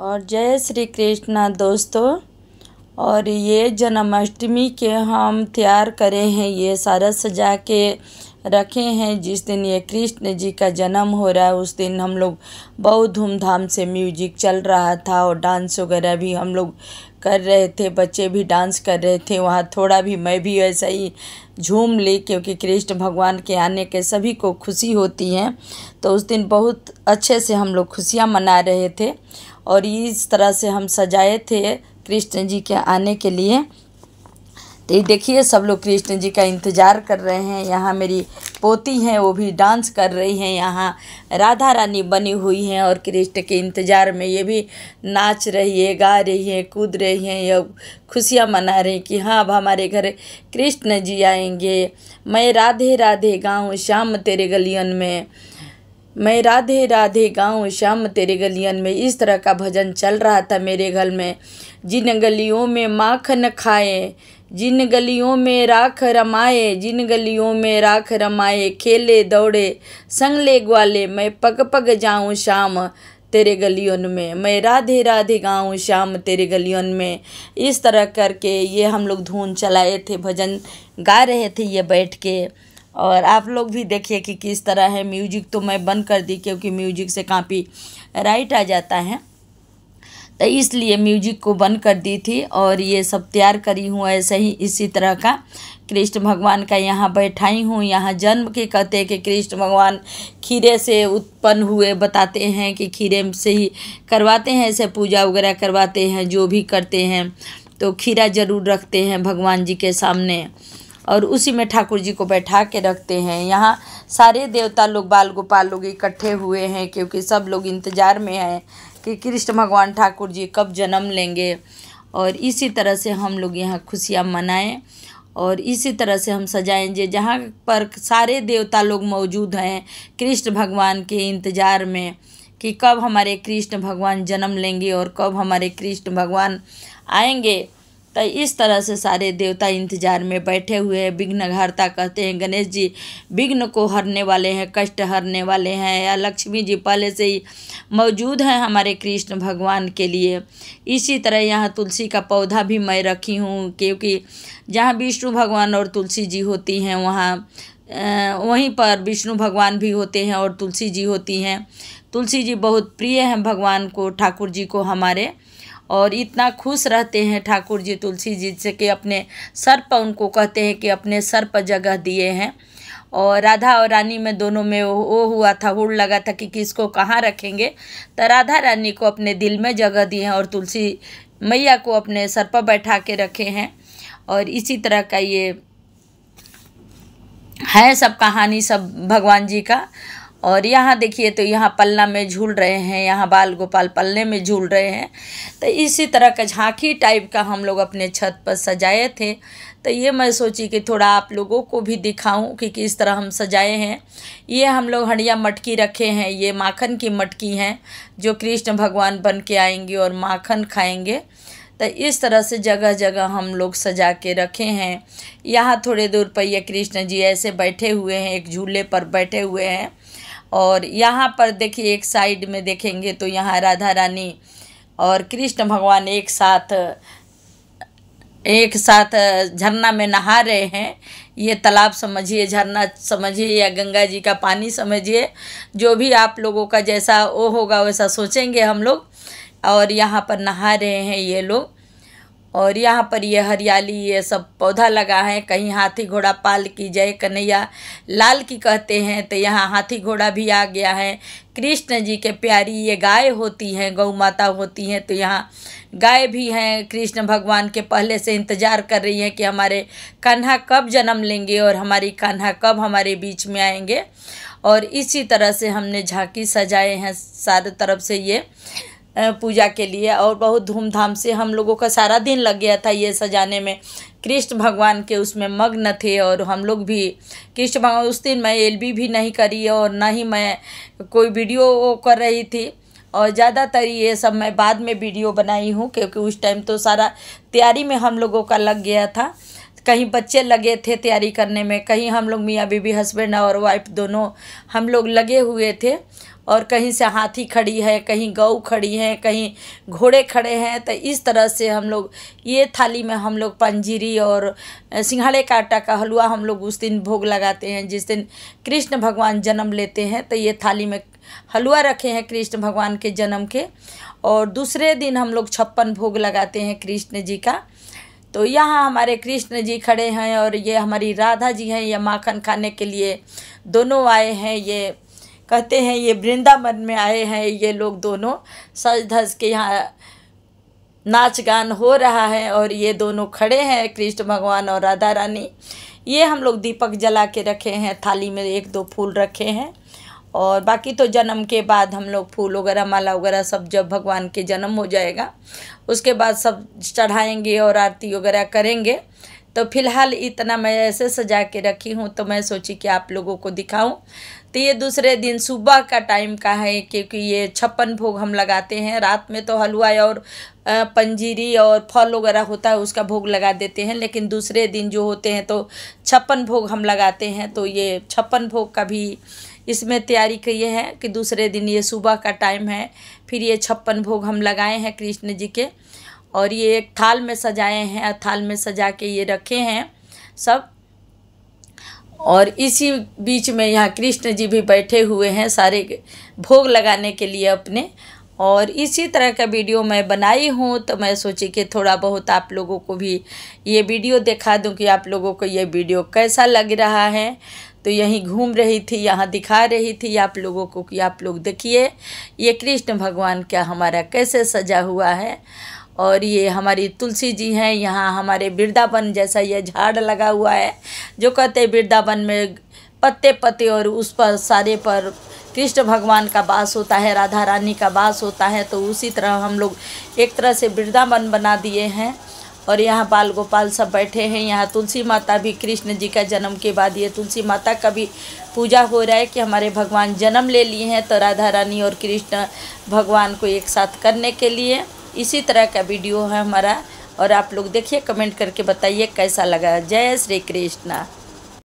और जय श्री कृष्णा दोस्तों। और ये जन्माष्टमी के हम तैयार करे हैं, ये सारा सजा के रखे हैं। जिस दिन ये कृष्ण जी का जन्म हो रहा है उस दिन हम लोग बहुत धूमधाम से म्यूजिक चल रहा था और डांस वगैरह भी हम लोग कर रहे थे, बच्चे भी डांस कर रहे थे। वहाँ थोड़ा भी मैं भी ऐसा ही झूम ली, क्योंकि कृष्ण भगवान के आने के सभी को खुशी होती है। तो उस दिन बहुत अच्छे से हम लोग खुशियाँ मना रहे थे और इस तरह से हम सजाए थे कृष्ण जी के आने के लिए। तो ये देखिए सब लोग कृष्ण जी का इंतज़ार कर रहे हैं। यहाँ मेरी पोती हैं, वो भी डांस कर रही हैं। यहाँ राधा रानी बनी हुई हैं और कृष्ण के इंतज़ार में ये भी नाच रही है, गा रही है, कूद रही हैं, ये खुशियाँ मना रही कि हाँ अब हमारे घर कृष्ण जी आएंगे। मैं राधे राधे गाऊँ श्याम तेरे गलियन में, मैं राधे राधे गाऊँ श्याम तेरे गलियन में। इस तरह का भजन चल रहा था मेरे घर में। जिन गलियों में माखन खाए, जिन गलियों में राख रमाए, जिन गलियों में राख रमाए, खेले दौड़े संग ले ग्वाले, मैं पग पग जाऊँ श्याम तेरे गलियन में, मैं राधे राधे गाऊँ श्याम तेरे गलियन में। इस तरह करके ये हम लोग धुन चलाए थे, भजन गा रहे थे ये बैठ के। और आप लोग भी देखिए कि किस तरह है। म्यूजिक तो मैं बंद कर दी क्योंकि म्यूजिक से कॉपी राइट आ जाता है, तो इसलिए म्यूजिक को बंद कर दी थी। और ये सब तैयार करी हूँ ऐसे ही इसी तरह का कृष्ण भगवान का यहाँ बैठाई हूँ। यहाँ जन्म के कहते हैं कि कृष्ण भगवान खीरे से उत्पन्न हुए, बताते हैं कि खीरे से ही करवाते हैं, ऐसे पूजा वगैरह करवाते हैं, जो भी करते हैं तो खीरा ज़रूर रखते हैं भगवान जी के सामने और उसी में ठाकुर जी को बैठा के रखते हैं। यहाँ सारे देवता लोग, बाल गोपाल लोग इकट्ठे हुए हैं क्योंकि सब लोग इंतज़ार में हैं कि कृष्ण भगवान ठाकुर जी कब जन्म लेंगे। और इसी तरह से हम लोग यहाँ खुशियाँ मनाएं और इसी तरह से हम सजाएंगे। जहाँ पर सारे देवता लोग मौजूद हैं कृष्ण भगवान के इंतज़ार में कि कब हमारे कृष्ण भगवान जन्म लेंगे और कब हमारे कृष्ण भगवान आएंगे। तो इस तरह से सारे देवता इंतजार में बैठे हुए हैं। विघ्नहर्ता कहते हैं गणेश जी विघ्न को हरने वाले हैं, कष्ट हरने वाले हैं। या लक्ष्मी जी पहले से ही मौजूद हैं हमारे कृष्ण भगवान के लिए। इसी तरह यहाँ तुलसी का पौधा भी मैं रखी हूँ, क्योंकि जहाँ विष्णु भगवान और तुलसी जी होती हैं वहाँ वहीं पर विष्णु भगवान भी होते हैं और तुलसी जी होती हैं। तुलसी जी बहुत प्रिय हैं भगवान को, ठाकुर जी को हमारे, और इतना खुश रहते हैं ठाकुर जी तुलसी जी से कि अपने सर पर, उनको कहते हैं कि अपने सर पर जगह दिए हैं। और राधा और रानी में दोनों में वो हुआ था, हुड़ लगा था कि किसको कहाँ रखेंगे, तो राधा रानी को अपने दिल में जगह दी है और तुलसी मैया को अपने सर पर बैठा के रखे हैं। और इसी तरह का ये है सब कहानी सब भगवान जी का। और यहाँ देखिए तो यहाँ पलना में झूल रहे हैं, यहाँ बाल गोपाल पलने में झूल रहे हैं। तो इसी तरह का झांकी टाइप का हम लोग अपने छत पर सजाए थे। तो ये मैं सोची कि थोड़ा आप लोगों को भी दिखाऊं कि किस तरह हम सजाए हैं। ये हम लोग हंडिया मटकी रखे हैं, ये माखन की मटकी हैं जो कृष्ण भगवान बन के आएंगे और माखन खाएंगे। तो इस तरह से जगह जगह हम लोग सजा के रखे हैं। यहाँ थोड़े दूर पर ये कृष्ण जी ऐसे बैठे हुए हैं, एक झूले पर बैठे हुए हैं। और यहाँ पर देखिए एक साइड में देखेंगे तो यहाँ राधा रानी और कृष्ण भगवान एक साथ झरना में नहा रहे हैं। ये तालाब समझिए, झरना समझिए या गंगा जी का पानी समझिए, जो भी आप लोगों का जैसा वो होगा वैसा सोचेंगे हम लोग। और यहाँ पर नहा रहे हैं ये लोग। और यहाँ पर ये हरियाली, ये सब पौधा लगा है। कहीं हाथी घोड़ा पाल की जय कन्हैया लाल की कहते हैं, तो यहाँ हाथी घोड़ा भी आ गया है। कृष्ण जी के प्यारी ये गाय होती हैं, गौ माता होती हैं, तो यहाँ गाय भी हैं। कृष्ण भगवान के पहले से इंतज़ार कर रही हैं कि हमारे कान्हा कब जन्म लेंगे और हमारी कान्हा कब हमारे बीच में आएंगे। और इसी तरह से हमने झांकी सजाए हैं सारे तरफ से ये पूजा के लिए। और बहुत धूमधाम से हम लोगों का सारा दिन लग गया था ये सजाने में। कृष्ण भगवान के उसमें मग्न थे और हम लोग भी कृष्ण भगवान। उस दिन मैं एलबी भी नहीं करी और ना ही मैं कोई वीडियो कर रही थी, और ज़्यादातर ये सब मैं बाद में वीडियो बनाई हूँ क्योंकि उस टाइम तो सारा तैयारी में हम लोगों का लग गया था। कहीं बच्चे लगे थे तैयारी करने में, कहीं हम लोग मियाँ बीबी हस्बैंड और वाइफ दोनों हम लोग लगे हुए थे। और कहीं से हाथी खड़ी है, कहीं गऊ खड़ी है, कहीं घोड़े खड़े हैं। तो इस तरह से हम लोग ये थाली में हम लोग पंजीरी और सिंघाड़े का आटा का हलवा हम लोग उस दिन भोग लगाते हैं, जिस दिन कृष्ण भगवान जन्म लेते हैं। तो ये थाली में हलवा रखे हैं कृष्ण भगवान के जन्म के। और दूसरे दिन हम लोग 56 भोग लगाते हैं कृष्ण जी का। तो यहाँ हमारे कृष्ण जी खड़े हैं और ये हमारी राधा जी हैं, ये माखन खाने के लिए दोनों आए हैं। ये कहते हैं ये वृंदावन में आए हैं ये लोग दोनों, सज धज के यहाँ नाच गान हो रहा है और ये दोनों खड़े हैं कृष्ण भगवान और राधा रानी। ये हम लोग दीपक जला के रखे हैं, थाली में 1-2 फूल रखे हैं। और बाकी तो जन्म के बाद हम लोग फूल वगैरह माला वगैरह सब जब भगवान के जन्म हो जाएगा उसके बाद सब चढ़ाएंगे और आरती वगैरह करेंगे। तो फिलहाल इतना मैं ऐसे सजा के रखी हूँ, तो मैं सोची कि आप लोगों को दिखाऊं। तो ये दूसरे दिन सुबह का टाइम का है, क्योंकि ये 56 भोग हम लगाते हैं। रात में तो हलवा और पंजीरी और फल वगैरह होता है उसका भोग लगा देते हैं, लेकिन दूसरे दिन जो होते हैं तो 56 भोग हम लगाते हैं। तो ये 56 भोग का भी इसमें तैयारी की है कि दूसरे दिन ये सुबह का टाइम है, फिर ये 56 भोग हम लगाए हैं कृष्ण जी के। और ये एक थाल में सजाए हैं, थाल में सजा के ये रखे हैं सब। और इसी बीच में यहाँ कृष्ण जी भी बैठे हुए हैं सारे भोग लगाने के लिए अपने। और इसी तरह का वीडियो मैं बनाई हूँ, तो मैं सोची कि थोड़ा बहुत आप लोगों को भी ये वीडियो दिखा दूँ कि आप लोगों को ये वीडियो कैसा लग रहा है। तो यहीं घूम रही थी, यहाँ दिखा रही थी आप लोगों को कि आप लोग देखिए ये कृष्ण भगवान क्या हमारा कैसे सजा हुआ है। और ये हमारी तुलसी जी हैं, यहाँ हमारे वृंदावन जैसा ये झाड़ लगा हुआ है, जो कहते हैं वृंदावन में पत्ते पत्ते और उस पर सारे पर कृष्ण भगवान का वास होता है, राधा रानी का वास होता है। तो उसी तरह हम लोग एक तरह से वृंदावन बना दिए हैं। और यहाँ बाल गोपाल सब बैठे हैं। यहाँ तुलसी माता भी, कृष्ण जी का जन्म के बाद ये तुलसी माता का भी पूजा हो रहा है कि हमारे भगवान जन्म ले लिए हैं, तो राधा रानी और कृष्ण भगवान को एक साथ करने के लिए इसी तरह का वीडियो है हमारा। और आप लोग देखिए, कमेंट करके बताइए कैसा लगा। जय श्री कृष्णा।